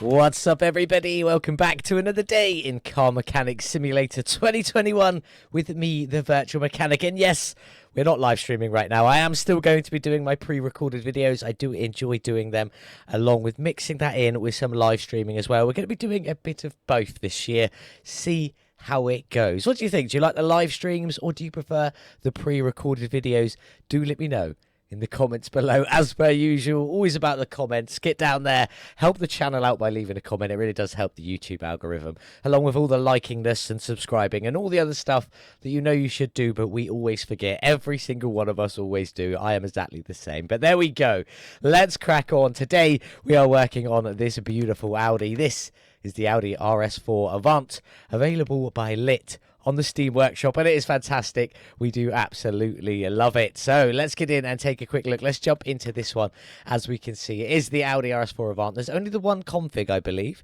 What's up, everybody? Welcome back to another day in Car Mechanic Simulator 2021 with me, the Virtual Mechanic. And yes, we're not live streaming right now. I am still going to be doing my pre-recorded videos. I do enjoy doing them, along with mixing that in with some live streaming as well. We're going to be doing a bit of both this year. See how it goes. What do you think? Do you like the live streams or do you prefer the pre-recorded videos? Do let me know in the comments below, as per usual. Always about the comments. Get down there, help the channel out by leaving a comment. It really does help the YouTube algorithm, along with all the liking this and subscribing and all the other stuff that you know you should do, but we always forget. Every single one of us always do. I am exactly the same. But there we go. Let's crack on. Today we are working on this beautiful Audi. This is the Audi RS4 Avant, available by Lit on the Steam Workshop, and it is fantastic. We do absolutely love it. So let's get in and take a quick look. Let's jump into this one. As we can see, it is the Audi RS4 Avant. There's only the one config, I believe.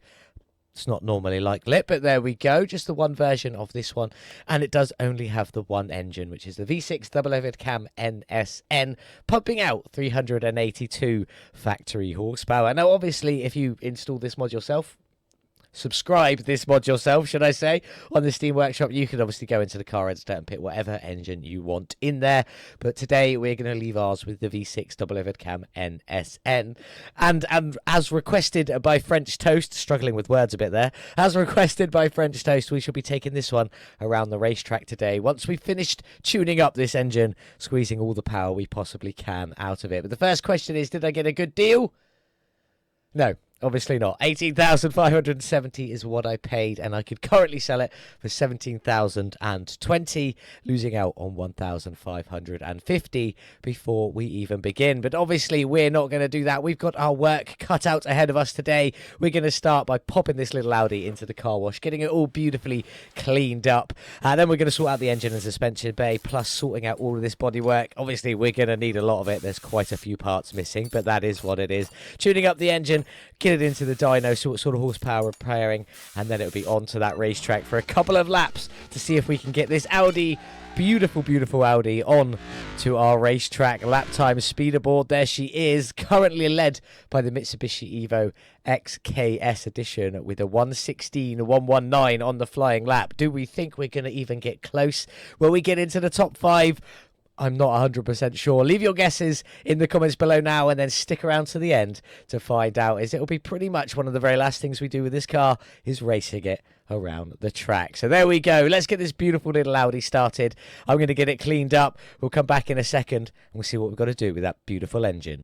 It's not normally like Lit, but there we go. Just the one version of this one, and it does only have the one engine, which is the V6 double overhead cam NSN, pumping out 382 factory horsepower. Now, obviously, if you install this mod yourself, subscribe this mod yourself, should I say, on the Steam Workshop, you can obviously go into the car register and pick whatever engine you want in there. But today we're going to leave ours with the V6 double overhead cam NSN, and as requested by French Toast, struggling with words a bit there, as requested by French Toast, we shall be taking this one around the racetrack today once we've finished tuning up this engine, squeezing all the power we possibly can out of it. But the first question is, did I get a good deal? No, obviously not. 18,570 is what I paid, and I could currently sell it for 17,020, losing out on 1,550 before we even begin. But obviously we're not going to do that. We've got our work cut out ahead of us today. We're going to start by popping this little Audi into the car wash, getting it all beautifully cleaned up, and then we're going to sort out the engine and suspension bay, plus sorting out all of this bodywork. Obviously we're going to need a lot of it. There's quite a few parts missing, but that is what it is. Tuning up the engine, get it into the dyno, sort of horsepower repairing, and then it'll be on to that racetrack for a couple of laps to see if we can get this Audi, beautiful Audi, on to our racetrack. Lap time speed aboard, there she is, currently led by the Mitsubishi Evo XKS edition with a 1:16.119 on the flying lap. Do we think we're going to even get close? Will we get into the top 5? I'm not 100% sure. Leave your guesses in the comments below now, and then stick around to the end to find out, as it'll be pretty much one of the very last things we do with this car is racing it around the track. So there we go. Let's get this beautiful little Audi started. I'm going to get it cleaned up. We'll come back in a second and we'll see what we've got to do with that beautiful engine.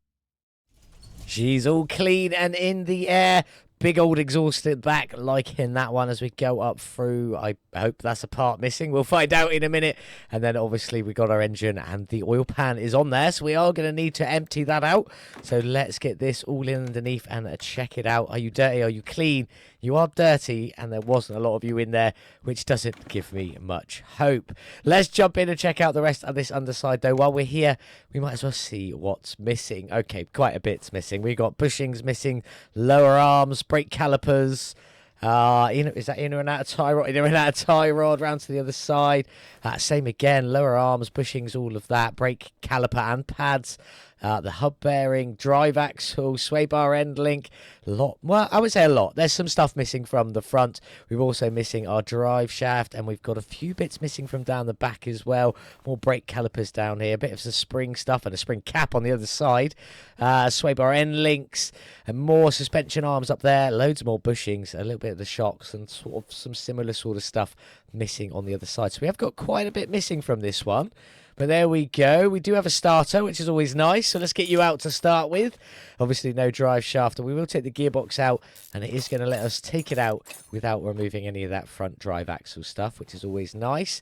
She's all clean and in the air. Big old exhaust at the back, liking that one as we go up through. I hope that's a part missing. We'll find out in a minute. And then obviously we got our engine and the oil pan is on there, so we are going to need to empty that out. So let's get this all in underneath and check it out. Are you dirty? Are you clean? You are dirty, and there wasn't a lot of you in there, which doesn't give me much hope. Let's jump in and check out the rest of this underside, though. While we're here, we might as well see what's missing. Okay, quite a bit's missing. We've got bushings missing, lower arms, brake calipers. Is that inner and outer tie rod? Inner and outer tie rod, round to the other side. Same again, lower arms, bushings, all of that. Brake caliper and pads. The hub bearing, drive axle, sway bar end link, well, I would say a lot. There's some stuff missing from the front. We're also missing our drive shaft, and we've got a few bits missing from down the back as well. More brake calipers down here, a bit of some spring stuff and a spring cap on the other side. Sway bar end links and more suspension arms up there. Loads more bushings, a little bit of the shocks, and sort of some similar sort of stuff missing on the other side. So we have got quite a bit missing from this one. But there we go. We do have a starter, which is always nice. So let's get you out to start with. Obviously, no drive shaft. And we will take the gearbox out, and it is going to let us take it out without removing any of that front drive axle stuff, which is always nice.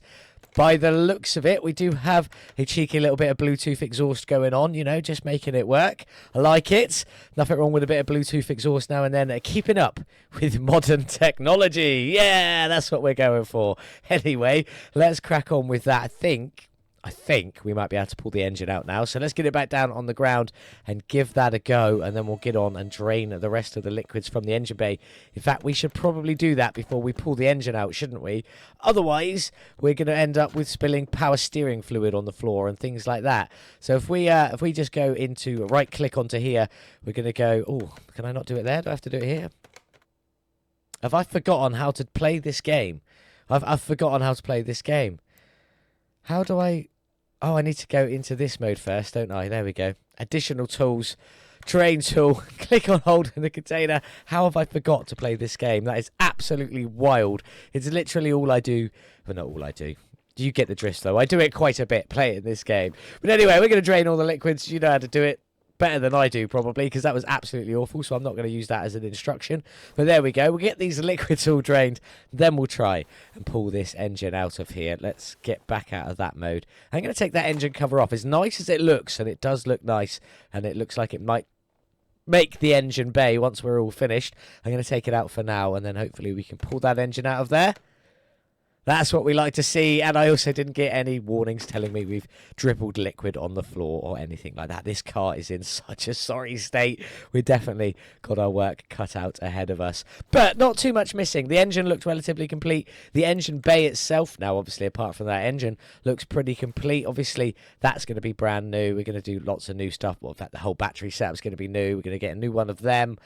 By the looks of it, we do have a cheeky little bit of Bluetooth exhaust going on, you know, just making it work. I like it. Nothing wrong with a bit of Bluetooth exhaust now and then. Keeping up with modern technology. Yeah, that's what we're going for. Anyway, let's crack on with that. I think we might be able to pull the engine out now. So let's get it back down on the ground and give that a go. And then we'll get on and drain the rest of the liquids from the engine bay. In fact, we should probably do that before we pull the engine out, shouldn't we? Otherwise, we're going to end up with spilling power steering fluid on the floor and things like that. So if we just go into right click onto here, we're going to go, oh, can I not do it there? Do I have to do it here? Have I forgotten how to play this game? I've forgotten how to play this game. How do I... Oh, I need to go into this mode first, don't I? There we go. Additional tools. Terrain tool. Click on hold in the container. How have I forgot to play this game? That is absolutely wild. It's literally all I do. Well, not all I do. You get the drift, though. I do it quite a bit, play it in this game. But anyway, we're going to drain all the liquids. You know how to do it better than I do, probably, because that was absolutely awful, so I'm not going to use that as an instruction. But there we go. We'll get these liquids all drained, then we'll try and pull this engine out of here. Let's get back out of that mode. I'm going to take that engine cover off. As nice as it looks, and it does look nice, and it looks like it might make the engine bay once we're all finished, I'm going to take it out for now, and then hopefully we can pull that engine out of there. That's what we like to see, and I also didn't get any warnings telling me we've dribbled liquid on the floor or anything like that. This car is in such a sorry state. We've definitely got our work cut out ahead of us. But not too much missing. The engine looked relatively complete. The engine bay itself, now obviously apart from that engine, looks pretty complete. Obviously, that's going to be brand new. We're going to do lots of new stuff. Well, in fact, the whole battery setup is going to be new. We're going to get a new one of them.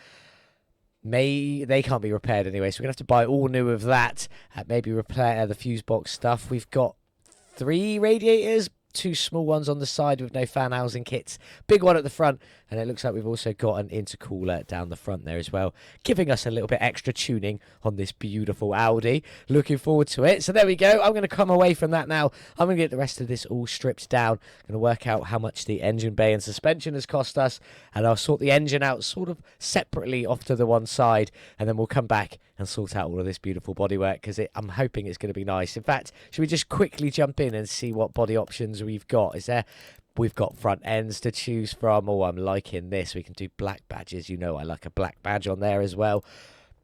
They can't be repaired anyway, so we're going to have to buy all new of that. Maybe repair the fuse box stuff. We've got 3 radiators, 2 small ones on the side with no fan housing kits, big one at the front, and it looks like we've also got an intercooler down the front there as well, giving us a little bit extra tuning on this beautiful Audi. Looking forward to it. So there we go. I'm going to come away from that now. I'm going to get the rest of this all stripped down. I'm going to work out how much the engine bay and suspension has cost us, and I'll sort the engine out sort of separately off to the one side, and then we'll come back and sort out all of this beautiful bodywork, because I'm hoping it's going to be nice. In fact, should we just quickly jump in and see what body options we've got? We've got front ends to choose from. Oh, I'm liking this. We can do black badges. You know I like a black badge on there as well.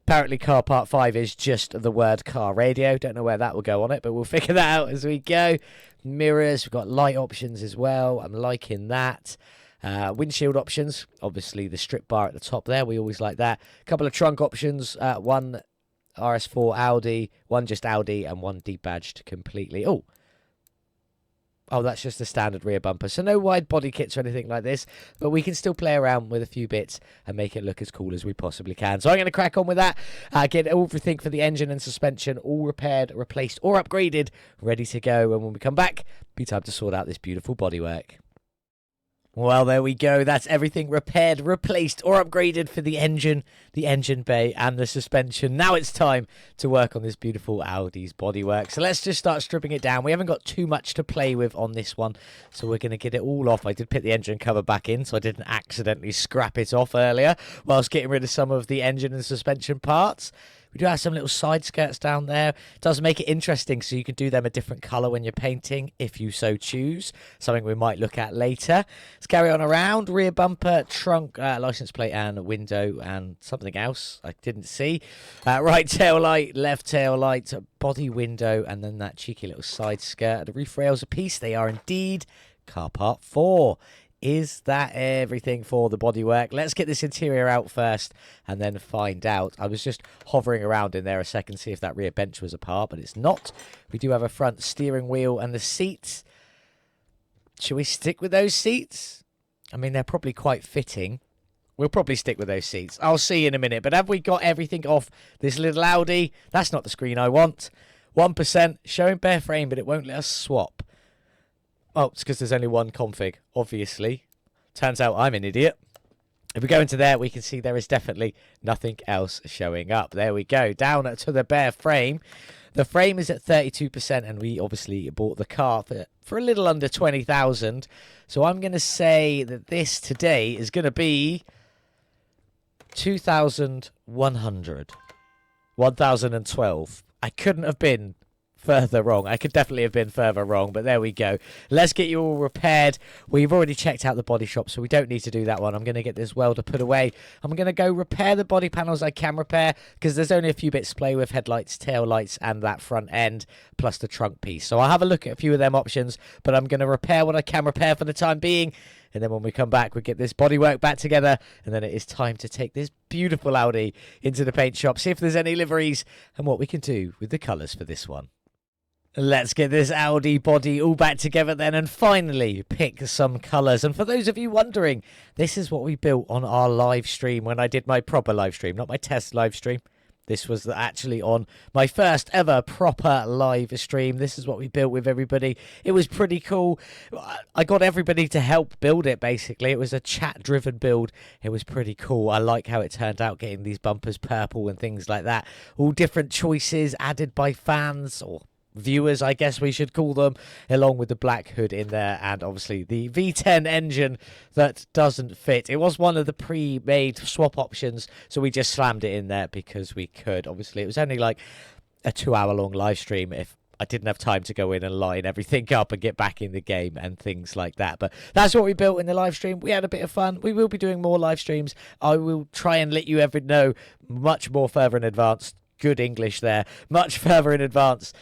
Apparently car part 5 is just the word car radio. Don't know where that will go on it, but we'll figure that out as we go. Mirrors, we've got light options as well. I'm liking that. Windshield options, obviously the strip bar at the top there. We always like that. A couple of trunk options. One RS4 Audi, one just Audi, and one debadged completely. Oh, that's just the standard rear bumper. So no wide body kits or anything like this, but we can still play around with a few bits and make it look as cool as we possibly can. So I'm going to crack on with that. Get everything for the engine and suspension all repaired, replaced, or upgraded, ready to go. And when we come back, be time to sort out this beautiful bodywork. Well, there we go. That's everything repaired, replaced, or upgraded for the engine bay, and the suspension. Now it's time to work on this beautiful Audi's bodywork. So let's just start stripping it down. We haven't got too much to play with on this one, so we're going to get it all off. I did put the engine cover back in, so I didn't accidentally scrap it off earlier whilst getting rid of some of the engine and suspension parts. We do have some little side skirts down there. It does make it interesting, so you can do them a different colour when you're painting, if you so choose. Something we might look at later. Let's carry on around. Rear bumper, trunk, license plate and window, and something else I didn't see. Right tail light, left tail light, body window, and then that cheeky little side skirt. The roof rails a piece. They are indeed car part 4. Is that everything for the bodywork? Let's get this interior out first and then find out. I was just hovering around in there a second, see if that rear bench was apart, but it's not. We do have a front steering wheel and the seats. Should we stick with those seats? I mean, they're probably quite fitting. We'll probably stick with those seats. I'll see you in a minute. But have we got everything off this little Audi? That's not the screen I want. 1% showing bare frame, but it won't let us swap. Oh, it's because there's only one config, obviously. Turns out I'm an idiot. If we go into there, we can see there is definitely nothing else showing up. There we go, down to the bare frame. The frame is at 32%, and we obviously bought the car for a little under 20,000. So I'm going to say that this today is going to be 2,100. 1,012. I couldn't have been further wrong. I could definitely have been further wrong, but there we go. Let's get you all repaired. We've already checked out the body shop, so we don't need to do that one. I'm going to get this welder put away. I'm going to go repair the body panels I can repair, because there's only a few bits to play with: headlights, tail lights, and that front end, plus the trunk piece. So I'll have a look at a few of them options, but I'm going to repair what I can repair for the time being. And then when we come back, we'll get this bodywork back together, and then it is time to take this beautiful Audi into the paint shop, see if there's any liveries, and what we can do with the colours for this one. Let's get this Audi body all back together then, and finally pick some colours. And for those of you wondering, this is what we built on our live stream when I did my proper live stream, not my test live stream. This was actually on my first ever proper live stream. This is what we built with everybody. It was pretty cool. I got everybody to help build it, basically. It was a chat-driven build. It was pretty cool. I like how it turned out, getting these bumpers purple and things like that. All different choices added by fans, or viewers, I guess we should call them, along with the black hood in there, and obviously the V10 engine that doesn't fit. It was one of the pre-made swap options, so we just slammed it in there because we could. Obviously, it was only like a 2-hour-long live stream if I didn't have time to go in and line everything up and get back in the game and things like that. But that's what we built in the live stream. We had a bit of fun. We will be doing more live streams. I will try and let you know much more further in advance. Good English there, much further in advance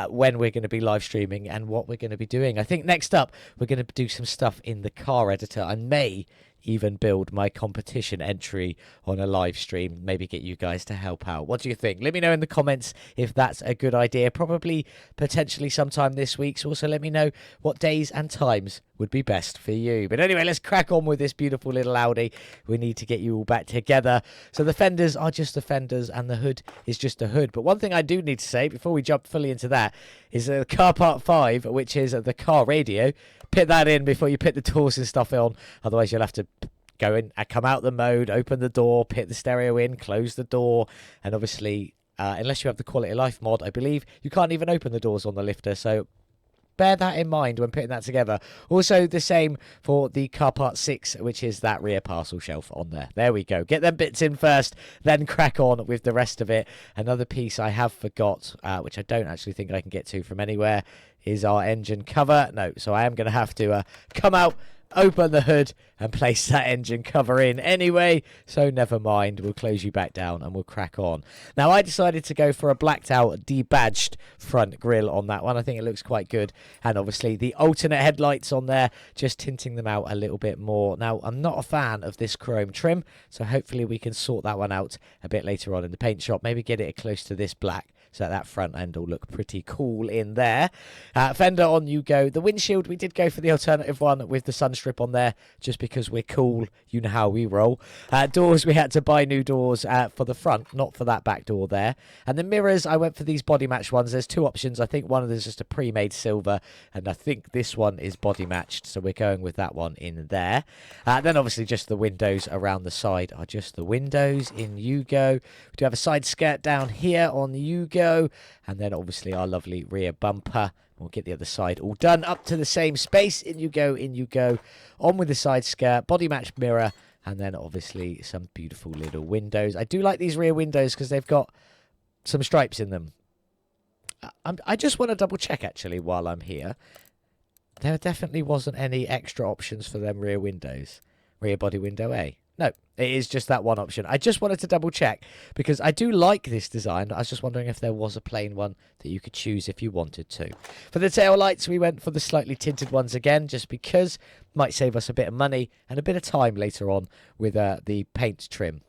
when we're going to be live streaming and what we're going to be doing. I think next up we're going to do some stuff in the car editor. I may even build my competition entry on a live stream, maybe get you guys to help out. What do you think? Let me know in the comments if that's a good idea. Probably potentially sometime this week. So also let me know what days and times would be best for you. But anyway, let's crack on with this beautiful little Audi. We need to get you all back together. So the fenders are just the fenders and the hood is just a hood. But one thing I do need to say before we jump fully into that is the car part 5, which is the car radio. Put that in before you put the doors and stuff on. Otherwise, you'll have to go in and come out the mode, open the door, put the stereo in, close the door. And obviously, unless you have the quality of life mod, I believe, you can't even open the doors on the lifter. So bear that in mind when putting that together. Also, the same for the car part 6, which is that rear parcel shelf on there. There we go. Get them bits in first, then crack on with the rest of it. Another piece I have forgot, which I don't actually think I can get to from anywhere, is our engine cover. No, so I am going to have to come out, open the hood and place that engine cover in anyway, so never mind. We'll close you back down and we'll crack on. Now, I decided to go for a blacked out debadged front grille on that one. I think it looks quite good, and obviously the alternate headlights on there, just tinting them out a little bit more. Now, I'm not a fan of this chrome trim, so hopefully we can sort that one out a bit later on in the paint shop. Maybe get it close to this black, so that front end will look pretty cool in there. Fender, on you go. The windshield, we did go for the alternative one with the sun strip on there, just because we're cool. You know how we roll. Doors, we had to buy new doors for the front, not for that back door there. And the mirrors, I went for these body match ones. There's 2 options. I think one of them is just a pre-made silver, and I think this one is body matched, so we're going with that one in there. Then obviously just the windows around the side are just the windows. In you go. We do have a side skirt down here on you go, and then obviously our lovely rear bumper. We'll get the other side all done up to the same space. In you go, in you go. On with the side skirt, body match mirror, and then obviously some beautiful little windows. I do like these rear windows because they've got some stripes in them. I just want to double check actually while I'm here. There definitely wasn't any extra options for them rear windows. Rear body window A. No, it is just that one option. I just wanted to double check because I do like this design. I was just wondering if there was a plain one that you could choose if you wanted to. For the tail lights, we went for the slightly tinted ones again, just because might save us a bit of money and a bit of time later on with the paint trim.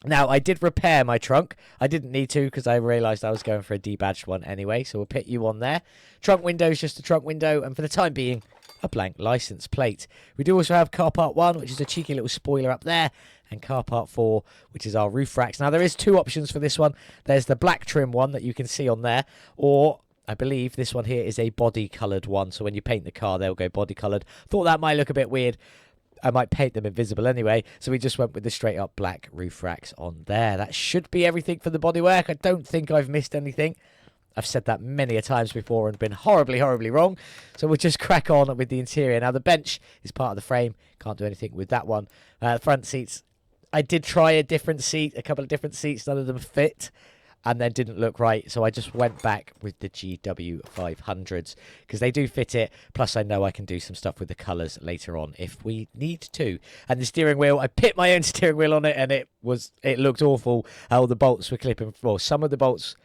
Now, I did repair my trunk. I didn't need to because I realised I was going for a debadged one anyway, so we'll put you on there. Trunk window is just a trunk window, and for the time being, a blank license plate. We do also have car part 1, which is a cheeky little spoiler up there, and car part 4, which is our roof racks. Now, there is 2 options for this one. There's the black trim one that you can see on there, or I believe this one here is a body coloured one, so when you paint the car, they'll go body coloured. Thought that might look a bit weird. I might paint them invisible anyway, so we just went with the straight up black roof racks on there. That should be everything for the bodywork. I don't think I've missed anything. I've said that many a times before and been horribly, horribly wrong. So we'll just crack on with the interior. Now, the bench is part of the frame. Can't do anything with that one. Front seats. I did try a different seat, a couple of different seats. None of them fit and then didn't look right. So I just went back with the GW500s because they do fit it. Plus, I know I can do some stuff with the colours later on if we need to. And the steering wheel, I put my own steering wheel on it and it looked awful. All the bolts were clipping. Well, some of the bolts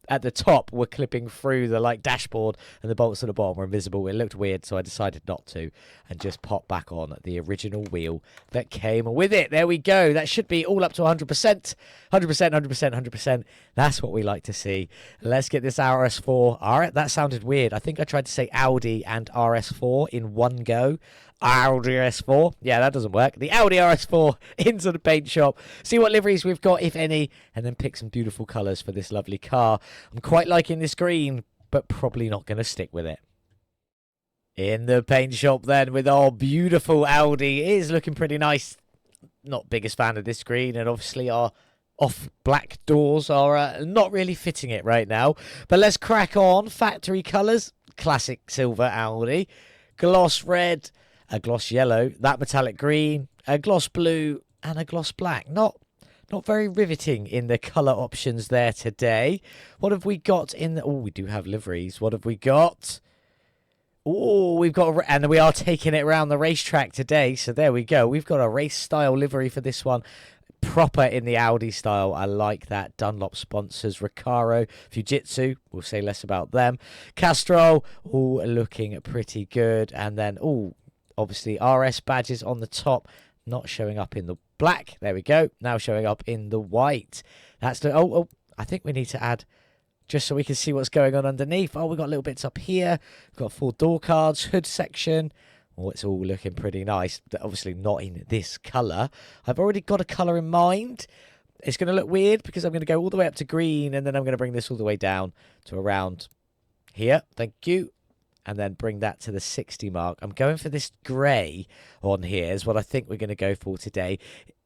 at the top were clipping through the dashboard, and the bolts at the bottom were invisible. It looked weird, so I decided not to and just pop back on the original wheel that came with it. There we go. That should be all up to 100%. 100%, 100%, 100%. That's what we like to see. Let's get this RS4. That sounded weird. I think I tried to say Audi and RS4 in one go. Audi RS4. Yeah, that doesn't work. The Audi RS4 into the paint shop. See what liveries we've got, if any, and then pick some beautiful colours for this lovely car. I'm quite liking this green, but probably not going to stick with it. In the paint shop then with our beautiful Audi. It is looking pretty nice. Not biggest fan of this green, and obviously our off black doors are not really fitting it right now. But let's crack on. Factory colours. Classic silver Audi. Gloss red. A gloss yellow, that metallic green, a gloss blue, and a gloss black. Not very riveting in the colour options there today. What have we got in the... Oh, we do have liveries. What have we got? Oh, we've got... And we are taking it around the racetrack today. So there we go. We've got a race-style livery for this one. Proper in the Audi style. I like that. Dunlop sponsors. Recaro, Fujitsu. We'll say less about them. Castrol. Oh, looking pretty good. And then... Oh... Obviously, RS badges on the top, not showing up in the black. There we go. Now showing up in the white. That's the... Oh, I think we need to add, just so we can see what's going on underneath. Oh, we've got little bits up here. We've got 4 door cards, hood section. Oh, it's all looking pretty nice. Obviously not in this colour. I've already got a colour in mind. It's going to look weird because I'm going to go all the way up to green, and then I'm going to bring this all the way down to around here. Thank you. And then bring that to the 60 mark. I'm going for this grey on here is what I think we're going to go for today.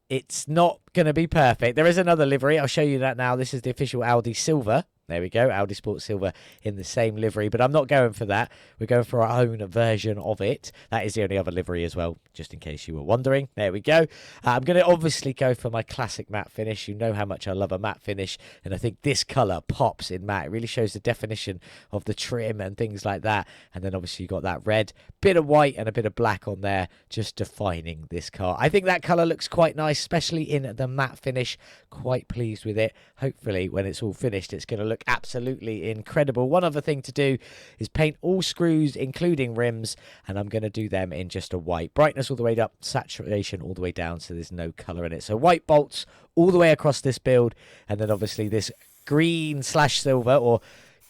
It's not going to be perfect. There is another livery. I'll show you that now. This is the official Audi Silver. There we go. Audi Sport Silver in the same livery. But I'm not going for that. We're going for our own version of it. That is the only other livery as well, just in case you were wondering. There we go. I'm going to obviously go for my classic matte finish. You know how much I love a matte finish. And I think this colour pops in matte. It really shows the definition of the trim and things like that. And then obviously you got that red, bit of white and a bit of black on there, just defining this car. I think that colour looks quite nice, especially in the matte finish. Quite pleased with it. Hopefully when it's all finished, it's going to look absolutely incredible. One other thing to do is paint all screws, including rims, and I'm going to do them in just a white. Brightness all the way up, saturation all the way down, so there's no colour in it. So white bolts all the way across this build, and then obviously this green slash silver or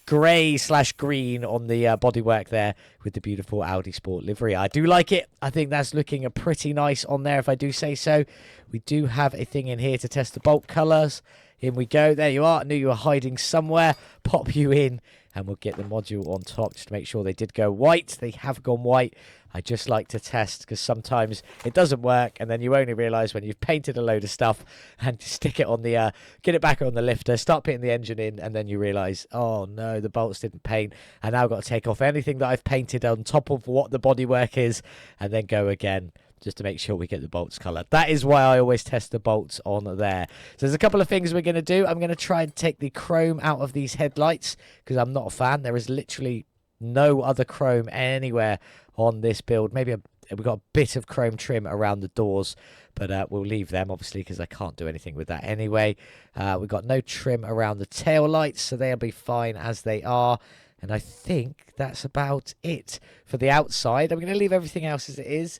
grey slash green on the bodywork there with the beautiful Audi Sport livery. I do like it. I think that's looking pretty nice on there, if I do say so. We do have a thing in here to test the bolt colours. In we go. There you are. I knew you were hiding somewhere. Pop you in and we'll get the module on top just to make sure they did go white. They have gone white. I just like to test because sometimes it doesn't work and then you only realise when you've painted a load of stuff and stick it on the, get it back on the lifter, start putting the engine in, and then you realise, oh no, the bolts didn't paint. And now I've got to take off anything that I've painted on top of what the bodywork is and then go again, just to make sure we get the bolts coloured. That is why I always test the bolts on there. So there's a couple of things we're going to do. I'm going to try and take the chrome out of these headlights because I'm not a fan. There is literally no other chrome anywhere on this build. Maybe we've got a bit of chrome trim around the doors, but we'll leave them obviously because I can't do anything with that anyway. We've got no trim around the tail lights, so they'll be fine as they are. And I think that's about it for the outside. I'm going to leave everything else as it is.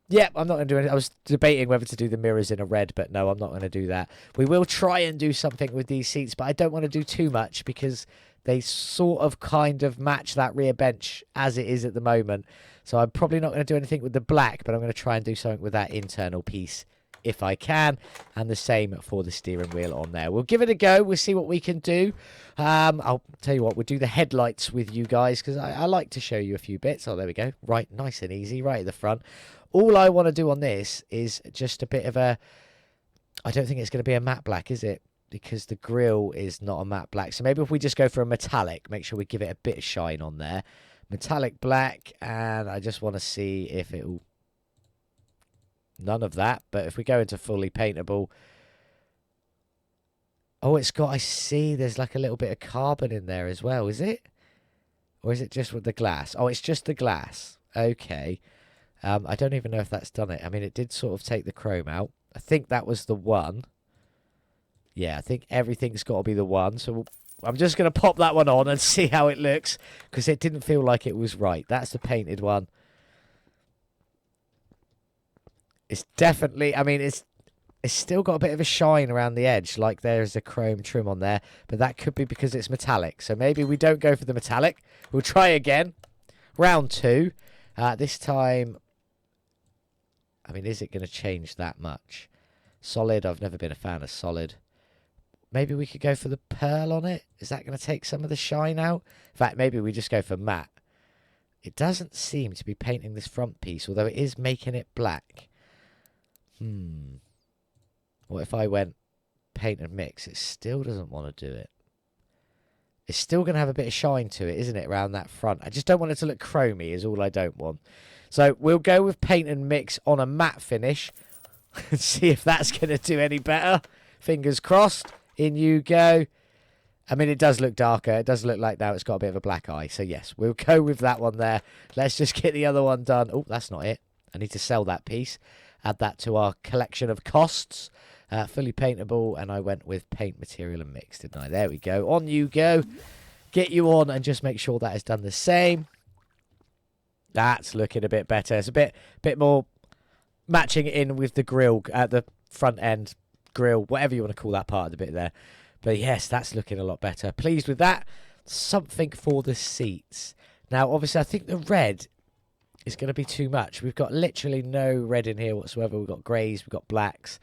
Yeah, I'm not going to do it. I was debating whether to do the mirrors in a red, but no, I'm not going to do that. We will try and do something with these seats, but I don't want to do too much because they sort of kind of match that rear bench as it is at the moment. So I'm probably not going to do anything with the black, but I'm going to try and do something with that internal piece if I can. And the same for the steering wheel on there. We'll give it a go. We'll see what we can do. I'll tell you what, we'll do the headlights with you guys because I like to show you a few bits. Oh, there we go. Right, nice and easy, right at the front. All I want to do on this is just a bit of a... I don't think it's going to be a matte black, is it? Because the grille is not a matte black. So maybe if we just go for a metallic, make sure we give it a bit of shine on there. Metallic black, and I just want to see if it will... None of that, but if we go into fully paintable... Oh, it's got... I see there's like a little bit of carbon in there as well, is it? Or is it just with the glass? Oh, it's just the glass. Okay. I don't even know if that's done it. I mean, it did sort of take the chrome out. I think that was the one. Yeah, I think everything's got to be the one. So I'm just going to pop that one on and see how it looks because it didn't feel like it was right. That's the painted one. It's definitely, I mean, it's still got a bit of a shine around the edge, like there's a chrome trim on there, but that could be because it's metallic. So maybe we don't go for the metallic. We'll try again. Round 2. This time, mean, is it going to change that much? Solid, I've never been a fan of solid. Maybe we could go for the pearl on it. Is that going to take some of the shine out? In fact, maybe we just go for matte. It doesn't seem to be painting this front piece, although it is making it black. What if I went paint and mix? It still doesn't want to do it. It's still going to have a bit of shine to it, isn't it, around that front? I just don't want it to look chromy is all I don't want. So we'll go with paint and mix on a matte finish and see if that's going to do any better. Fingers crossed. In you go. I mean, it does look darker. It does look like now it's got a bit of a black eye. So, yes, we'll go with that one there. Let's just get the other one done. Oh, that's not it. I need to sell that piece. Add that to our collection of costs. Fully paintable, and I went with paint, material, and mix, didn't I? There we go. On you go. Get you on and just make sure that is done the same. That's looking a bit better. It's a bit more matching it in with the grill at the front end grill, whatever you want to call that part of the bit there. But yes, that's looking a lot better. Pleased with that. Something for the seats. Now, obviously, I think the red is going to be too much. We've got literally no red in here whatsoever. We've got greys, we've got blacks.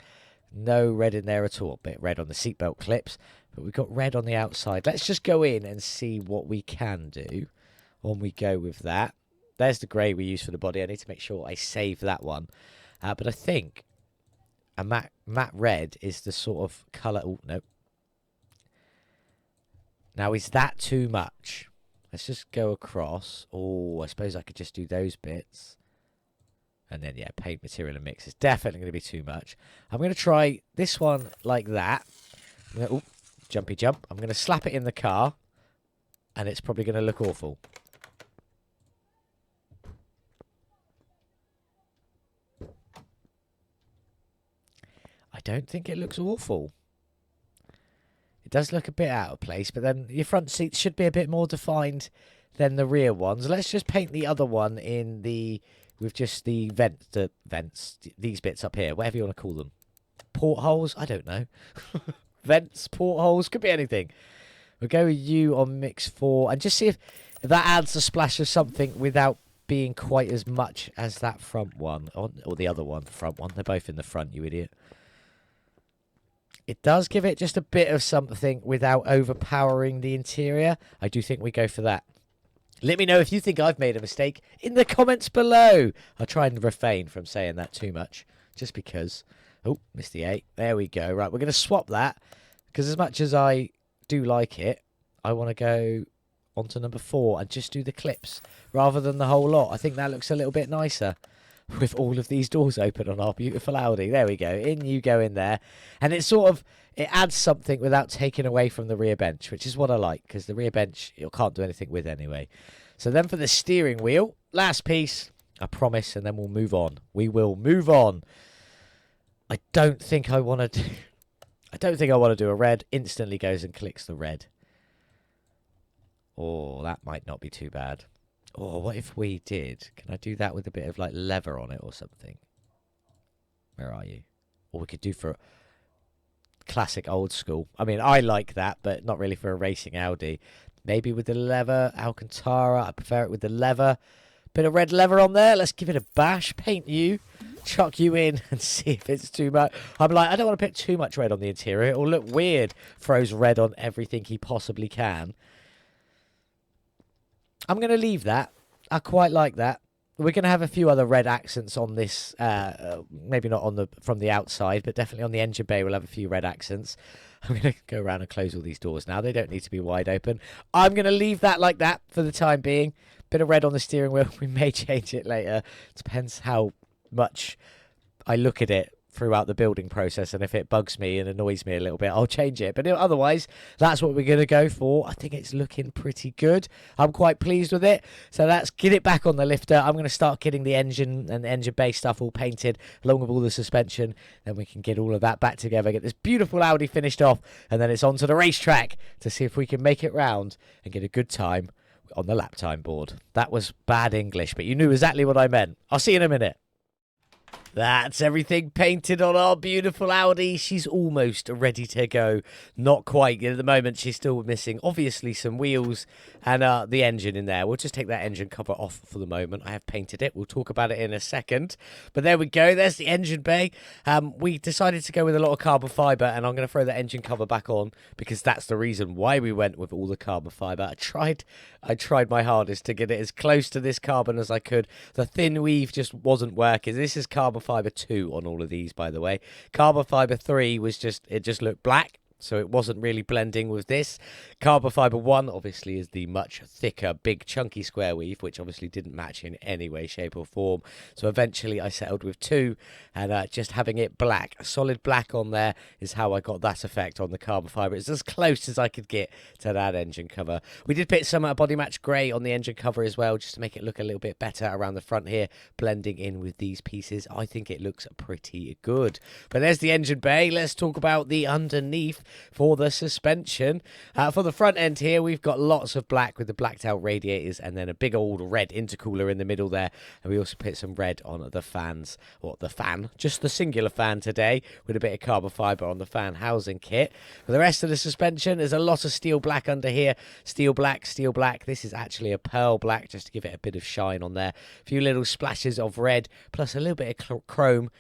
No red in there at all. Bit red on the seatbelt clips, but we've got red on the outside. Let's just go in and see what we can do when we go with that. There's the grey we use for the body. I need to make sure I save that one. But I think a matte red is the sort of colour. Oh, no. Now, is that too much? Let's just go across. Oh, I suppose I could just do those bits. And then, yeah, paint, material, and mix is definitely going to be too much. I'm going to try this one like that. Oh, jumpy jump. I'm going to slap it in the car. And it's probably going to look awful. I don't think it looks awful. It does look a bit out of place, but then your front seats should be a bit more defined than the rear ones. Let's just paint the other one in the with just the vents, these bits up here, whatever you want to call them. Portholes? I don't know. Vents, portholes, could be anything. We'll go with you on mix 4 and just see if that adds a splash of something without being quite as much as that front one, or the other one, the front one. They're both in the front, you idiot. It does give it just a bit of something without overpowering the interior. I do think we go for that. Let me know if you think I've made a mistake in the comments below. I'll try and refrain from saying that too much, just because. Oh, missed the 8. There we go. Right, we're going to swap that, because as much as I do like it, I want to go on to number 4 and just do the clips rather than the whole lot. I think that looks a little bit nicer with all of these doors open on our beautiful Audi. There we go. In you go in there. And it adds something without taking away from the rear bench, which is what I like, because the rear bench you can't do anything with anyway. So then for the steering wheel, last piece, I promise, and then we'll move on. We will move on. I don't think I want to do a red. Instantly goes and clicks the red. Oh, that might not be too bad. Oh, what if we did? Can I do that with a bit of like leather on it or something? Where are you? Or we could do for classic old school. I mean, I like that, but not really for a racing Audi. Maybe with the leather, Alcantara. I prefer it with the leather. Bit of red leather on there. Let's give it a bash. Paint you. Chuck you in and see if it's too much. I'm like, I don't want to put too much red on the interior. It'll look weird. Throws red on everything he possibly can. I'm going to leave that. I quite like that. We're going to have a few other red accents on this. Maybe not on from the outside, but definitely on the engine bay we'll have a few red accents. I'm going to go around and close all these doors now. They don't need to be wide open. I'm going to leave that like that for the time being. Bit of red on the steering wheel. We may change it later. Depends how much I look at it throughout the building process, and if it bugs me and annoys me a little bit, I'll change it. But otherwise, that's what we're going to go for. I think it's looking pretty good. I'm quite pleased with it. So let's get it back on the lifter. I'm going to start getting the engine and the engine bay stuff all painted, along with all the suspension. Then we can get all of that back together, get this beautiful Audi finished off, and then it's on to the racetrack to see if we can make it round and get a good time on the lap time board. That was bad English, but you knew exactly what I meant. I'll see you in a minute. That's everything painted on our beautiful Audi. She's almost ready to go. Not quite. At the moment, she's still missing, obviously, some wheels and the engine in there. We'll just take that engine cover off for the moment. I have painted it. We'll talk about it in a second. But there we go. There's the engine bay. We decided to go with a lot of carbon fibre, and I'm going to throw the engine cover back on because that's the reason why we went with all the carbon fibre. I tried my hardest to get it as close to this carbon as I could. The thin weave just wasn't working. This is carbon fibre 2 on all of these, by the way. Carbon fibre 3 was just looked black. So it wasn't really blending with this. Carbon fibre 1 obviously is the much thicker, big, chunky square weave, which obviously didn't match in any way, shape or form. So eventually I settled with 2, and just having it black, a solid black on there is how I got that effect on the carbon fibre. It's as close as I could get to that engine cover. We did put some body match grey on the engine cover as well, just to make it look a little bit better around the front here, blending in with these pieces. I think it looks pretty good. But there's the engine bay. Let's talk about the underneath for the suspension. For the front end here, we've got lots of black with the blacked out radiators and then a big old red intercooler in the middle there. And we also put some red on the fans, or the fan, just the singular fan today, with a bit of carbon fibre on the fan housing kit. For the rest of the suspension, there's a lot of steel black under here. Steel black, steel black. This is actually a pearl black, just to give it a bit of shine on there. A few little splashes of red, plus a little bit of chrome,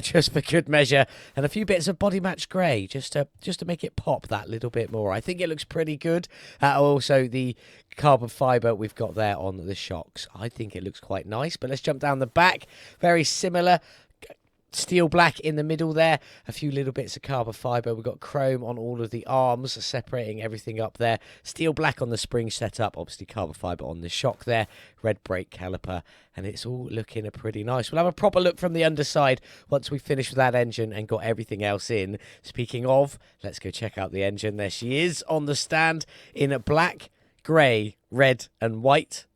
just for good measure, and a few bits of body match grey just to make it pop that little bit more. I think it looks pretty good. Also the carbon fibre we've got there on the shocks, I think it looks quite nice. But let's jump down the back. Very similar. Steel black in the middle there, a few little bits of carbon fibre. We've got chrome on all of the arms, separating everything up there. Steel black on the spring setup, obviously carbon fibre on the shock there. Red brake caliper, and it's all looking pretty nice. We'll have a proper look from the underside once we finish with that engine and got everything else in. Speaking of, let's go check out the engine. There she is on the stand in a black, grey, red and white.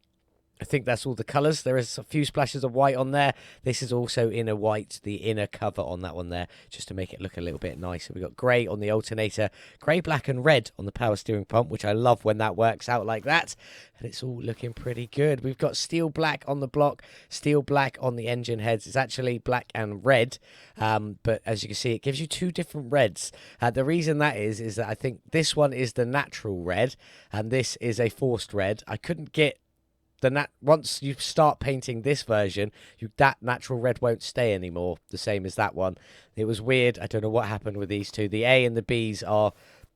I think that's all the colours. There is a few splashes of white on there. This is also in a white, the inner cover on that one there, just to make it look a little bit nicer. We've got grey on the alternator, grey, black and red on the power steering pump, which I love when that works out like that. And it's all looking pretty good. We've got steel black on the block, steel black on the engine heads. It's actually black and red, but as you can see, it gives you two different reds. The reason that is that I think this one is the natural red, and this is a forced red. I couldn't get once you start painting this version, that natural red won't stay anymore, the same as that one. It was weird. I don't know what happened with these two. The A and the Bs are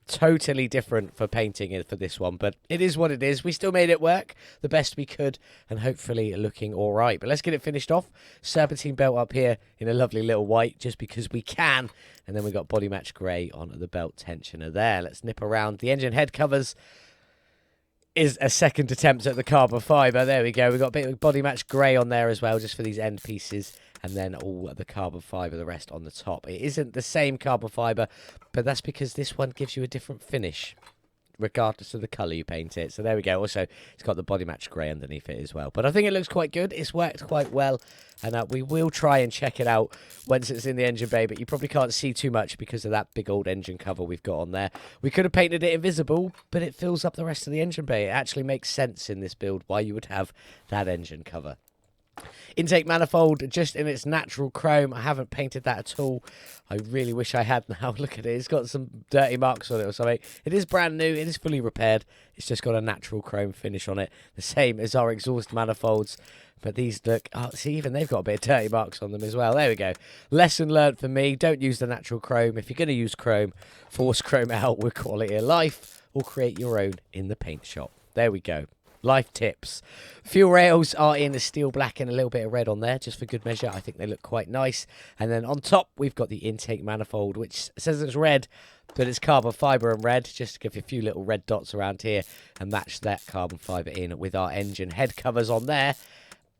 totally different for painting it for this one, but it is what it is. We still made it work the best we could, and hopefully looking all right. But let's get it finished off. Serpentine belt up here in a lovely little white, just because we can. And then we got body match grey on the belt tensioner there. Let's nip around the engine head covers. Is a second attempt at the carbon fibre. There we go. We've got a bit of body match grey on there as well, just for these end pieces, and then all the carbon fibre, the rest on the top. It isn't the same carbon fibre, but that's because this one gives you a different finish, regardless of the colour you paint it. So there we go. Also, it's got the body match grey underneath it as well. But I think it looks quite good. It's worked quite well, and we will try and check it out once it's in the engine bay, but you probably can't see too much because of that big old engine cover we've got on there. We could have painted it invisible, but it fills up the rest of the engine bay. It actually makes sense in this build why you would have that engine cover. Intake manifold just in its natural chrome. I haven't painted that at all. I really wish I had now. Look at it. It's got some dirty marks on it or something. It is brand new. It is fully repaired. It's just got a natural chrome finish on it. The same as our exhaust manifolds. But these look... Oh, see, even they've got a bit of dirty marks on them as well. There we go. Lesson learned for me. Don't use the natural chrome. If you're going to use chrome, force chrome out with quality of life, or create your own in the paint shop. There we go. Life tips. Fuel rails are in the steel black and a little bit of red on there, just for good measure. I think they look quite nice. And then on top, we've got the intake manifold, which says it's red, but it's carbon fibre and red, just to give you a few little red dots around here and match that carbon fibre in with our engine head covers on there.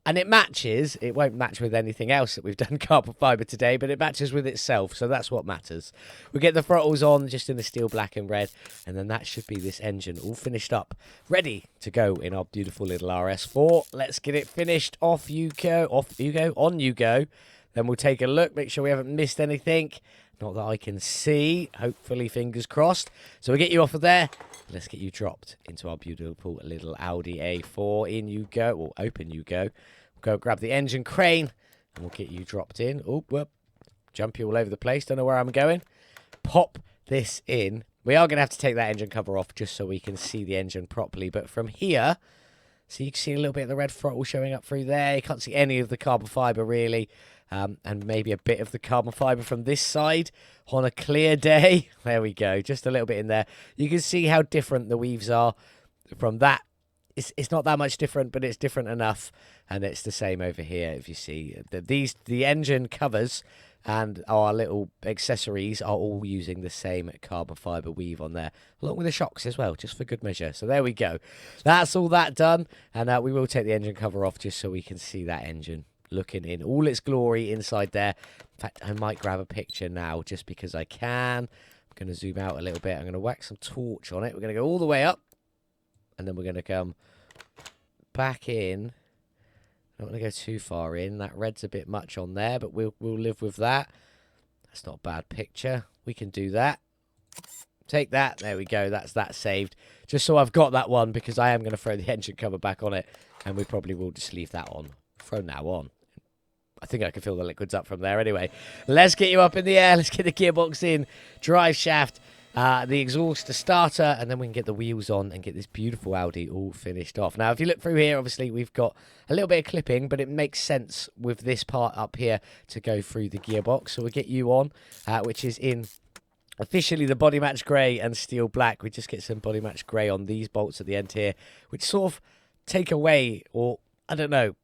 And it matches. It won't match with anything else that we've done carbon fibre today, but it matches with itself, so that's what matters. We get the throttles on just in the steel black and red, and then that should be this engine all finished up, ready to go in our beautiful little RS4. Let's get it finished. Off you go. Off you go. On you go. Then we'll take a look, make sure we haven't missed anything. Not that I can see. Hopefully, fingers crossed. So we'll get you off of there. Let's get you dropped into our beautiful little Audi A4. In you go. Or open you go. Go grab the engine crane. We'll get you dropped in. Oh, whoop. Jump you all over the place. Don't know where I'm going. Pop this in. We are going to have to take that engine cover off just so we can see the engine properly. But from here, so you can see a little bit of the red throttle showing up through there. You can't see any of the carbon fibre really. And maybe a bit of the carbon fibre from this side on a clear day. There we go. Just a little bit in there. You can see how different the weaves are from that. It's not that much different, but it's different enough. And it's the same over here. If you see the engine covers and our little accessories are all using the same carbon fibre weave on there, along with the shocks as well, just for good measure. So there we go. That's all that done. And we will take the engine cover off just so we can see that engine looking in all its glory inside there. In fact, I might grab a picture now just because I can. I'm going to zoom out a little bit. I'm going to whack some torch on it. We're going to go all the way up. And then we're going to come back in. I don't want to go too far in. That red's a bit much on there, but we'll live with that. That's not a bad picture. We can do that. Take that. There we go. That's that saved. Just so I've got that one, because I am going to throw the engine cover back on it. And we probably will just leave that on from now on. I think I can feel the liquids up from there. Anyway, let's get you up in the air. Let's get the gearbox in. Drive shaft. The exhaust, the starter, and then we can get the wheels on and get this beautiful Audi all finished off. Now, if you look through here, obviously, we've got a little bit of clipping, but it makes sense with this part up here to go through the gearbox. So we'll get you on, which is in officially the body match grey and steel black. We just get some body match grey on these bolts at the end here, which sort of take away, or I don't know,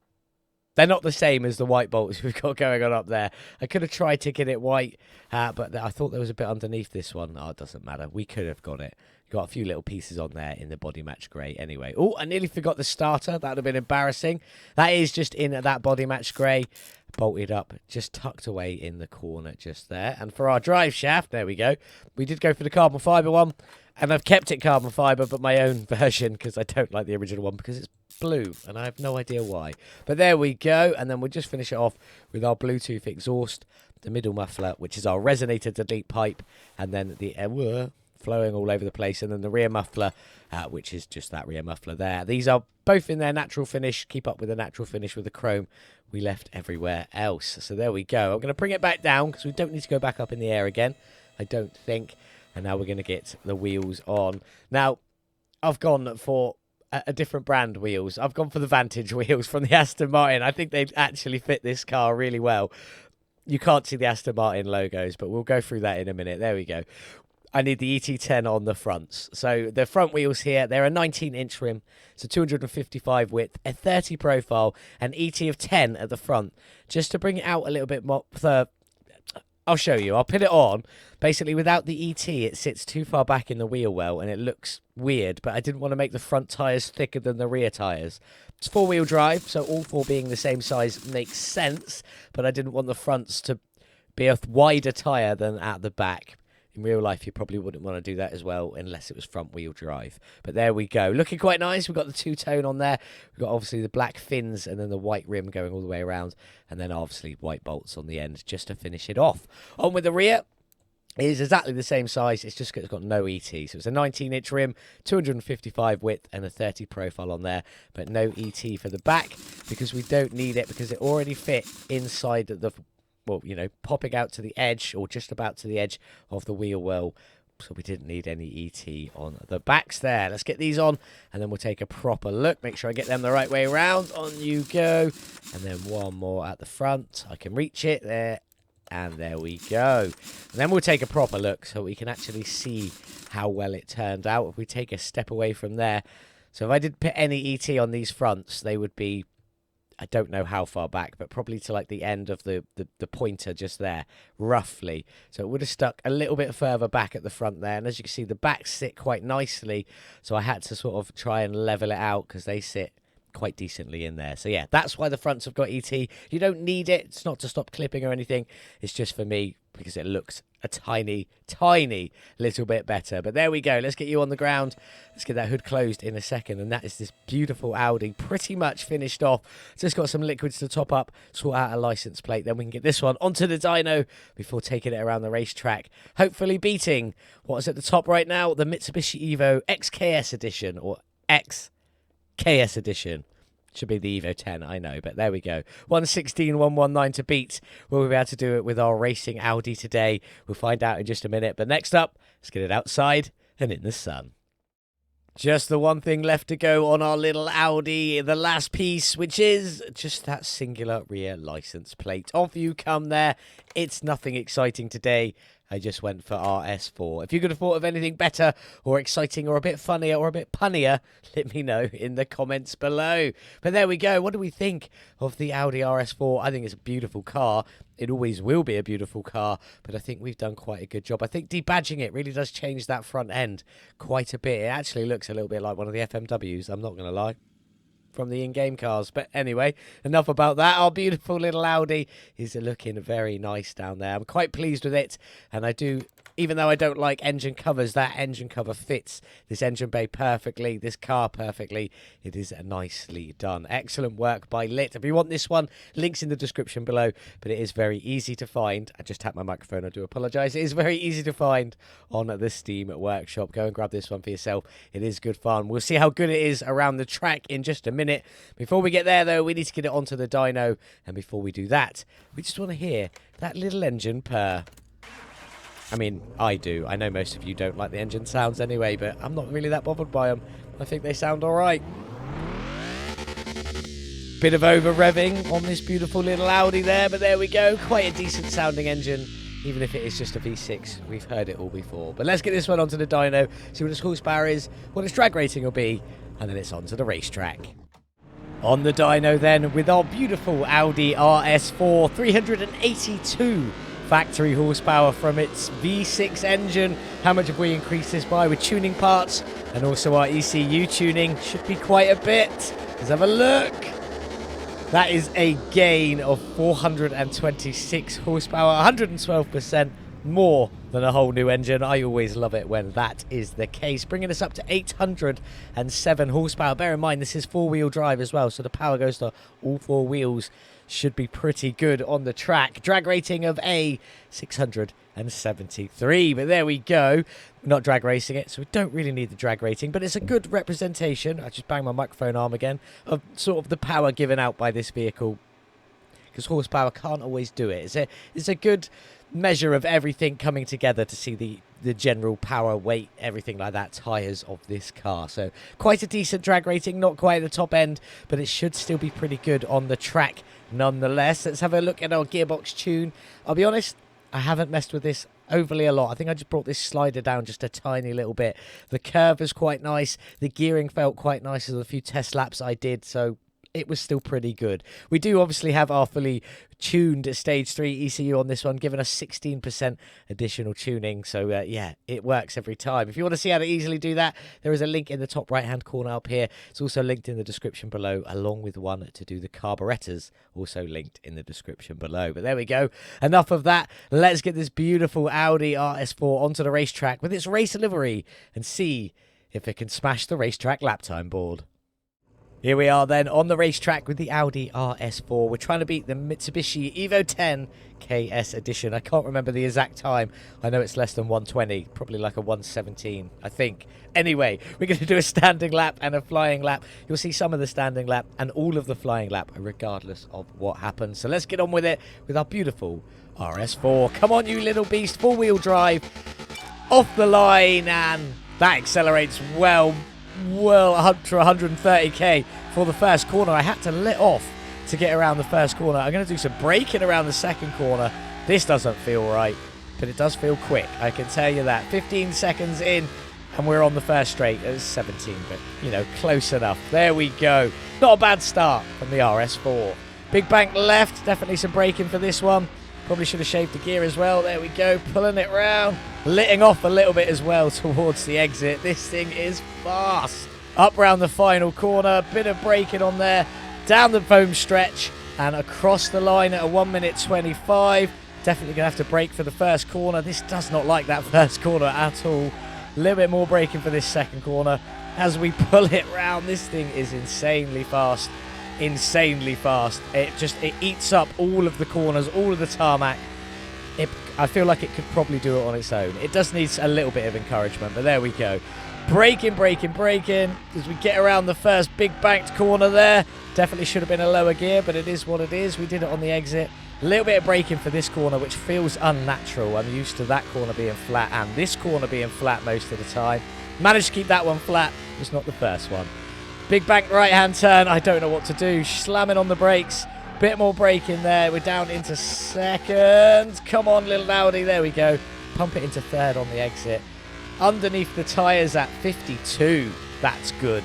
they're not the same as the white bolts we've got going on up there. I could have tried to get it white, but I thought there was a bit underneath this one. Oh, it doesn't matter. We could have got it. Got a few little pieces on there in the body match grey anyway. Oh, I nearly forgot the starter. That would have been embarrassing. That is just in that body match grey. Bolted up, just tucked away in the corner just there. And for our drive shaft, there we go. We did go for the carbon fibre one. And I've kept it carbon fibre, but my own version, because I don't like the original one, because it's blue, and I have no idea why. But there we go, and then we'll just finish it off with our Bluetooth exhaust, the middle muffler, which is our resonator delete pipe, and then the flowing all over the place, and then the rear muffler, which is just that rear muffler there. These are both in their natural finish. Keep up with the natural finish with the chrome we left everywhere else. So there we go. I'm going to bring it back down, because we don't need to go back up in the air again, I don't think. And now we're going to get the wheels on. Now, I've gone for a different brand wheels. I've gone for the Vantage wheels from the Aston Martin. I think they actually fit this car really well. You can't see the Aston Martin logos, but we'll go through that in a minute. There we go. I need the ET10 on the fronts. So the front wheels here, they're a 19-inch rim. It's a 255 width, a 30 profile, an ET of 10 at the front. Just to bring it out a little bit more further. I'll show you. I'll put it on. Basically, without the ET, it sits too far back in the wheel well, and it looks weird, but I didn't want to make the front tyres thicker than the rear tyres. It's four-wheel drive, so all four being the same size makes sense, but I didn't want the fronts to be a wider tyre than at the back. In real life, you probably wouldn't want to do that as well unless it was front-wheel drive. But there we go. Looking quite nice. We've got the two-tone on there. We've got, obviously, the black fins and then the white rim going all the way around. And then, obviously, white bolts on the end just to finish it off. On with the rear. It is exactly the same size. It's just it's got no ET. So it's a 19-inch rim, 255 width, and a 30 profile on there. But no ET for the back because we don't need it because it already fit inside the... Well, you know, popping out to the edge or just about to the edge of the wheel well. So we didn't need any ET on the backs there. Let's get these on and then we'll take a proper look. Make sure I get them the right way around. On you go. And then one more at the front. I can reach it there. And there we go. And then we'll take a proper look so we can actually see how well it turned out. If we take a step away from there. So if I did put any ET on these fronts, they would be... I don't know how far back, but probably to like the end of the pointer just there, roughly. So it would have stuck a little bit further back at the front there. And as you can see, the backs sit quite nicely. So I had to sort of try and level it out because they sit quite decently in there. So yeah, that's why the fronts have got ET. You don't need it. It's not to stop clipping or anything. It's just for me because it looks a tiny, tiny little bit better. But there we go. Let's get you on the ground. Let's get that hood closed in a second. And that is this beautiful Audi pretty much finished off. Just got some liquids to top up, sort out a license plate. Then we can get this one onto the dyno before taking it around the racetrack. Hopefully beating what is at the top right now, the Mitsubishi Evo XKS edition or XKS edition. Should be the Evo 10, I know, but there we go. 116,119 to beat. Will we be able to do it with our racing Audi today? We'll find out in just a minute. But next up, let's get it outside and in the sun. Just the one thing left to go on our little Audi, the last piece, which is just that singular rear license plate. Off you come there. It's nothing exciting today. I just went for RS4. If you could have thought of anything better or exciting or a bit funnier or a bit punnier, let me know in the comments below. But there we go. What do we think of the Audi RS4? I think it's a beautiful car. It always will be a beautiful car, but I think we've done quite a good job. I think debadging it really does change that front end quite a bit. It actually looks a little bit like one of the FMWs, I'm not going to lie, from the in-game cars. But anyway, enough about that. Our beautiful little Audi is looking very nice down there. I'm quite pleased with it, and I do, even though I don't like engine covers, that engine cover fits this engine bay perfectly, this car perfectly. It is nicely done. Excellent work by Lit. If you want this one, links in the description below, but it is very easy to find. I just tapped my microphone, I do apologise. It is very easy to find on the Steam Workshop. Go and grab this one for yourself. It is good fun. We'll see how good it is around the track in just a minute. Before we get there, though, we need to get it onto the dyno, and before we do that, we just want to hear that little engine purr. I mean, I do. I know most of you don't like the engine sounds anyway, but I'm not really that bothered by them. I think they sound all right. Bit of over-revving on this beautiful little Audi there, but there we go. Quite a decent sounding engine, even if it is just a V6. We've heard it all before. But let's get this one onto the dyno, see what its horsepower is, what its drag rating will be, and then it's onto the racetrack. On the dyno then, with our beautiful Audi RS4, 382 factory horsepower from its V6 engine. How much have we increased this by with tuning parts and also our ECU tuning? Should be quite a bit. Let's have a look. That is a gain of 426 horsepower, 112% more than a whole new engine. I always love it when that is the case, bringing us up to 807 horsepower. Bear in mind, this is four-wheel drive as well, so the power goes to all four wheels. Should be pretty good on the track. Drag rating of a 673, but there we go. We're not drag racing it, so we don't really need the drag rating, but it's a good representation. I just banged my microphone arm again, of sort of the power given out by this vehicle, because horsepower can't always do it. It's a good measure of everything coming together to see the general power, weight, everything like that, tyres of this car. So quite a decent drag rating, not quite at the top end, but it should still be pretty good on the track nonetheless. Let's have a look at our gearbox tune. I'll be honest, I haven't messed with this overly a lot. I think I just brought this slider down just a tiny little bit. The curve is quite nice. The gearing felt quite nice with a few test laps I did, so it was still pretty good. We do obviously have our fully tuned stage 3 ECU on this one, giving us 16% additional tuning. So yeah, it works every time. If you want to see how to easily do that, there is a link in the top right hand corner up here. It's also linked in the description below, along with one to do the carburetors, also linked in the description below. But there we go. Enough of that. Let's get this beautiful Audi RS4 onto the racetrack with its race livery and see if it can smash the racetrack lap time board. Here we are then on the racetrack with the Audi RS4. We're trying to beat the Mitsubishi Evo 10 KS edition. I can't remember the exact time. I know it's less than 120, probably like a 117, I think. Anyway, we're going to do a standing lap and a flying lap. You'll see some of the standing lap and all of the flying lap, regardless of what happens. So let's get on with it with our beautiful RS4. Come on, you little beast. Four-wheel drive off the line, and that accelerates well up to 130k for the first corner. I had to let off to get around the first corner. I'm going to do some braking around the second corner. This doesn't feel right, but it does feel quick, I can tell you that. 15 seconds in and we're on the first straight. It was 17, but you know, close enough. There we go. Not a bad start from the RS4. Big bank left, definitely some braking for this one. Probably should have shaved the gear as well. There we go, pulling it round. Letting off a little bit as well towards the exit. This thing is fast. Up round the final corner, bit of braking on there. Down the foam stretch and across the line at a 1 minute 25. Definitely going to have to brake for the first corner. This does not like that first corner at all. A little bit more braking for this second corner. As we pull it round, this thing is insanely fast. Insanely fast. It eats up all of the corners, all of the tarmac. I feel like it could probably do it on its own. It does need a little bit of encouragement, but there we go. Braking as we get around the first big banked corner there. Definitely should have been a lower gear, but it is what it is. We did it on the exit. A little bit of braking for this corner, which feels unnatural. I'm used to that corner being flat and this corner being flat most of the time. Managed to keep that one flat, just not the first one. Big bank right-hand turn. I don't know what to do. Slamming on the brakes. Bit more braking there. We're down into second. Come on, little Audi. There we go. Pump it into third on the exit. Underneath the tyres at 52. That's good.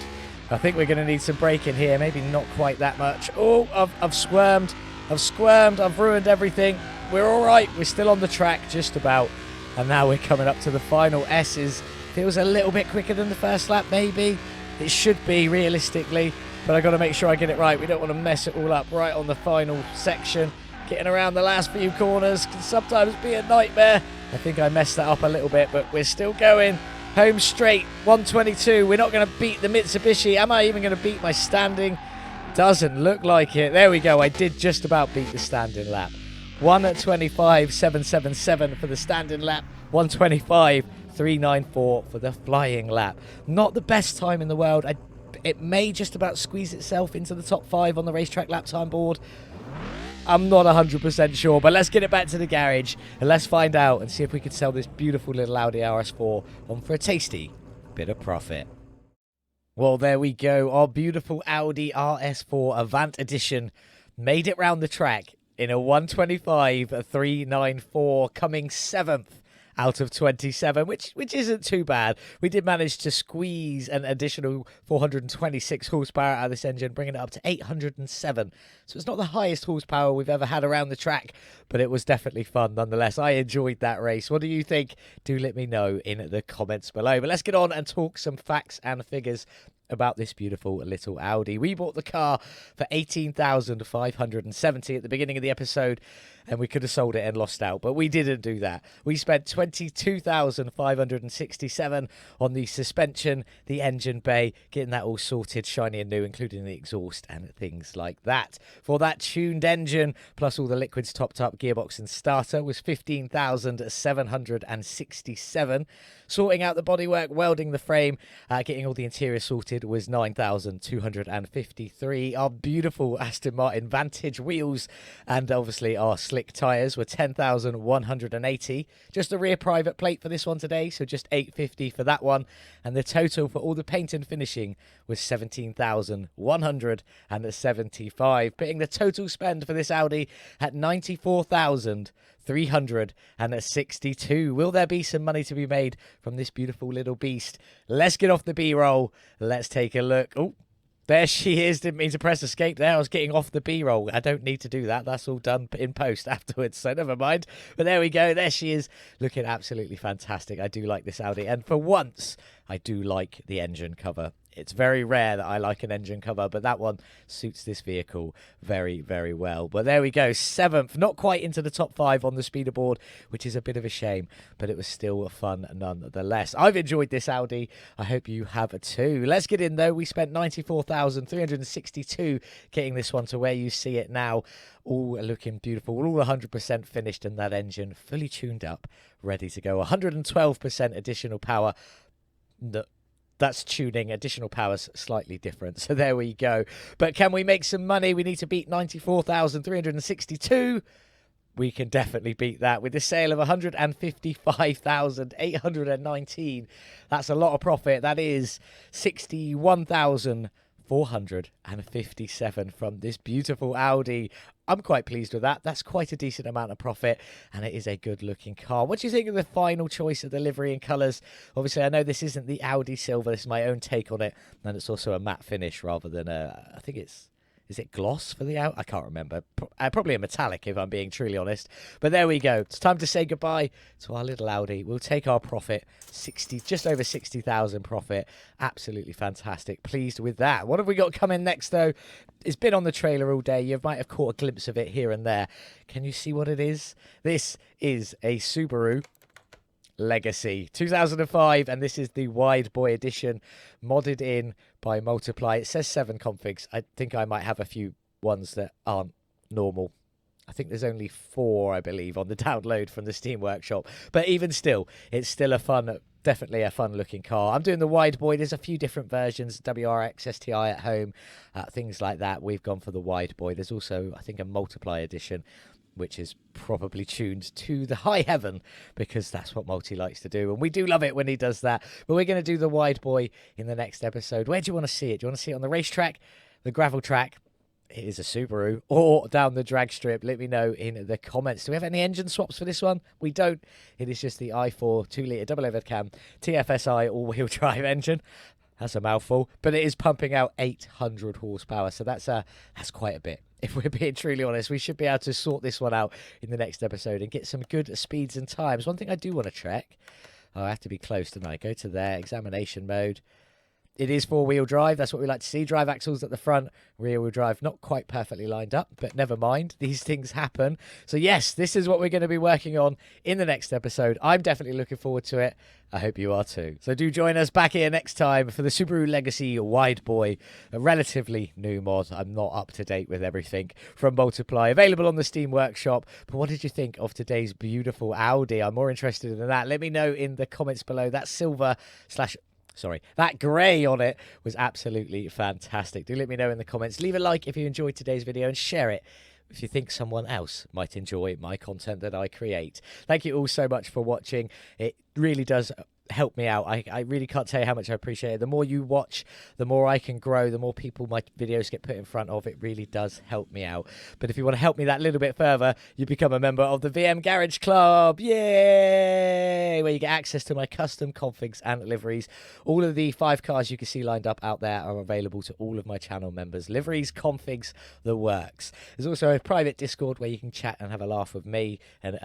I think we're going to need some braking here. Maybe not quite that much. Oh, I've squirmed. I've ruined everything. We're all right. We're still on the track, just about. And now we're coming up to the final S's. Feels a little bit quicker than the first lap, maybe. It should be, realistically. But I've got to make sure I get it right. We don't want to mess it all up right on the final section. Getting around the last few corners can sometimes be a nightmare. I think I messed that up a little bit, but we're still going. Home straight, 122. We're not going to beat the Mitsubishi. Am I even going to beat my standing? Doesn't look like it. There we go. I did just about beat the standing lap. 1:25.777 for the standing lap. 1:25.394 for the flying lap. Not the best time in the world. It may just about squeeze itself into the top 5 on the racetrack lap time board. I'm not 100% sure, but let's get it back to the garage and let's find out and see if we can sell this beautiful little Audi RS4 on for a tasty bit of profit. Well, there we go. Our beautiful Audi RS4 Avant Edition made it round the track in a 1:25.394, coming 7th out of 27, which isn't too bad. We did manage to squeeze an additional 426 horsepower out of this engine, bringing it up to 807. So it's not the highest horsepower we've ever had around the track, but it was definitely fun nonetheless. I enjoyed that race. What do you think? Do let me know in the comments below. But let's get on and talk some facts and figures about this beautiful little Audi. We bought the car for $18,570 at the beginning of the episode, and we could have sold it and lost out, but we didn't do that. We spent $22,567 on the suspension, the engine bay, getting that all sorted, shiny and new, including the exhaust and things like that. For that tuned engine, plus all the liquids topped up, gearbox and starter, was $15,767. Sorting out the bodywork, welding the frame, getting all the interior sorted was $9,253. Our beautiful Aston Martin Vantage wheels and obviously our slick tyres were $10,180. Just a rear private plate for this one today, so just $850 for that one. And the total for all the paint and finishing was $17,175, putting the total spend for this Audi at $94,362. Will there be some money to be made from this beautiful little beast? Let's get off the B-roll. Let's take a look. Oh, there she is. Didn't mean to press escape there. I was getting off the B-roll. I don't need to do that. That's all done in post afterwards, so never mind. But there we go. There she is, looking absolutely fantastic. I do like this Audi, and for once, I do like the engine cover. It's very rare that I like an engine cover, but that one suits this vehicle very, very well. But there we go, 7th, not quite into the top 5 on the speeder board, which is a bit of a shame, but it was still fun nonetheless. I've enjoyed this Audi. I hope you have too. Let's get in though. We spent $94,362 getting this one to where you see it now. All looking beautiful, all 100% finished, and that engine fully tuned up, ready to go. 112% additional power. That's tuning. Additional power's slightly different. So there we go. But can we make some money? We need to beat 94,362. We can definitely beat that with the sale of 155,819. That's a lot of profit. That is 61,457 from this beautiful Audi. I'm quite pleased with that. That's quite a decent amount of profit, and it is a good-looking car. What do you think of the final choice of the livery and colours? Obviously, I know this isn't the Audi Silver. This is my own take on it, and it's also a matte finish rather than a... I think it's... Is it gloss for the Audi? I can't remember. Probably a metallic, if I'm being truly honest. But there we go. It's time to say goodbye to our little Audi. We'll take our profit, just over 60,000 profit. Absolutely fantastic. Pleased with that. What have we got coming next, though? It's been on the trailer all day. You might have caught a glimpse of it here and there. Can you see what it is? This is a Subaru Legacy 2005, and this is the wide boy edition, modded in by Multiply. It says 7 configs. I think I might have a few ones that aren't normal. I think there's only 4, I believe, on the download from the Steam Workshop. But even still, it's still definitely a fun looking car. I'm doing the wide boy. There's a few different versions, WRX, STI at home, things like that. We've gone for the wide boy. There's also, I think, a multiply edition, which is probably tuned to the high heaven, because that's what Multy likes to do. And we do love it when he does that. But we're going to do the wide boy in the next episode. Where do you want to see it? Do you want to see it on the racetrack, the gravel track? It is a Subaru, or down the drag strip? Let me know in the comments. Do we have any engine swaps for this one? We don't. It is just the i4 2-litre double overhead cam TFSI all-wheel drive engine. That's a mouthful, but it is pumping out 800 horsepower, so that's quite a bit. If we're being truly honest, we should be able to sort this one out in the next episode and get some good speeds and times. One thing I do want to check. Oh, I have to be close tonight. Go to there, examination mode. It is 4-wheel drive. That's what we like to see. Drive axles at the front, rear-wheel drive not quite perfectly lined up, but never mind. These things happen. So yes, this is what we're going to be working on in the next episode. I'm definitely looking forward to it. I hope you are too. So do join us back here next time for the Subaru Legacy Wide Boy, a relatively new mod. I'm not up to date with everything from Multiply. Available on the Steam Workshop. But what did you think of today's beautiful Audi? I'm more interested in that. Let me know in the comments below. That that grey on it was absolutely fantastic. Do let me know in the comments. Leave a like if you enjoyed today's video and share it if you think someone else might enjoy my content that I create. Thank you all so much for watching. It really does help me out. I really can't tell you how much I appreciate it. The more you watch, the more I can grow, the more people my videos get put in front of. It really does help me out. But if you want to help me that little bit further, you become a member of the VM Garage Club. Yay! Where you get access to my custom configs and liveries. All of the 5 cars you can see lined up out there are available to all of my channel members. Liveries, configs, the works. There's also a private Discord where you can chat and have a laugh with me and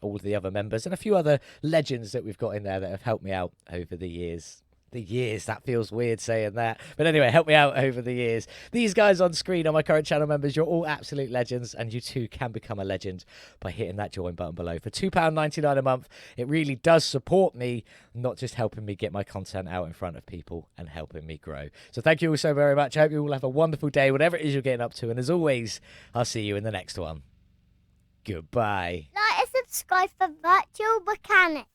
all of the other members and a few other legends that we've got in there that have helped me out over the years. That feels weird saying that. But anyway, help me out over the years. These guys on screen are my current channel members. You're all absolute legends, and you too can become a legend by hitting that join button below. For £2.99 a month, it really does support me, not just helping me get my content out in front of people and helping me grow. So thank you all so very much. I hope you all have a wonderful day, whatever it is you're getting up to. And as always, I'll see you in the next one. Goodbye. Like and subscribe for Virtual Mechanic.